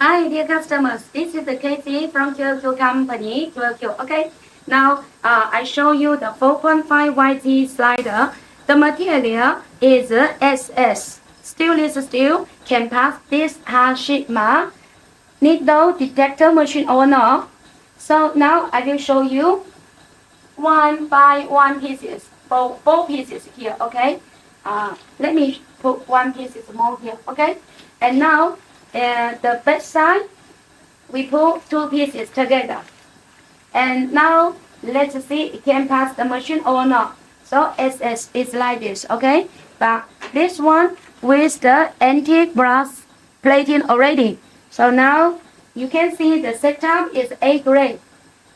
Hi, dear customers. This is the Casey from QQ Company. QQ. Okay. Now, I show you the 4.5 YT slider. The material is SS. Stainless steel can pass this sheet mark. Needle detector machine or not. So now I will show you one by one pieces. Four pieces here. Okay. Let me put one piece more here. Okay. And now the back side, we put two pieces together. And now let's see it can pass the machine or not. So SS is like this, okay? But this one with the antique brass plating already. So now you can see the setup is A grade.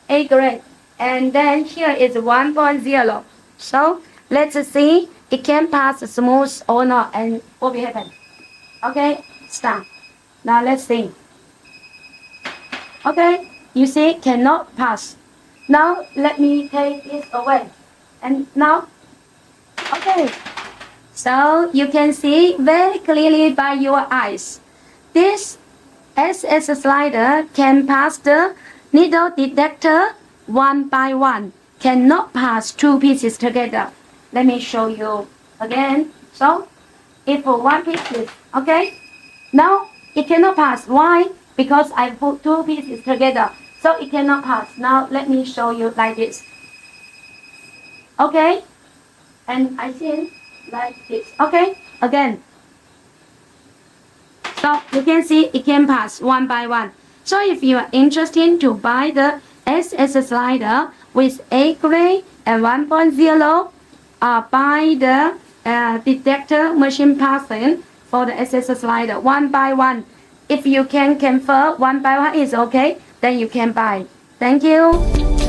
A grade. And then here is 1.0. So let's see it can pass smooth or not and what will happen. Okay, start. Now let's see. Okay, you see cannot pass. Now let me take this away. And now, okay. So you can see very clearly by your eyes. This SS slider can pass the needle detector one by one. Cannot pass two pieces together. Let me show you again. So, if for one piece, okay. Now it cannot pass. Why? Because I put two pieces together. So it cannot pass. Now let me show you like this. Okay? And I think like this. Okay? Again. So you can see it can pass one by one. So if you are interested to buy the SS slider with A grade and 1.0, buy the detector machine passing for the SS slider one by one. If you can confirm one by one is okay, then you can buy. Thank you.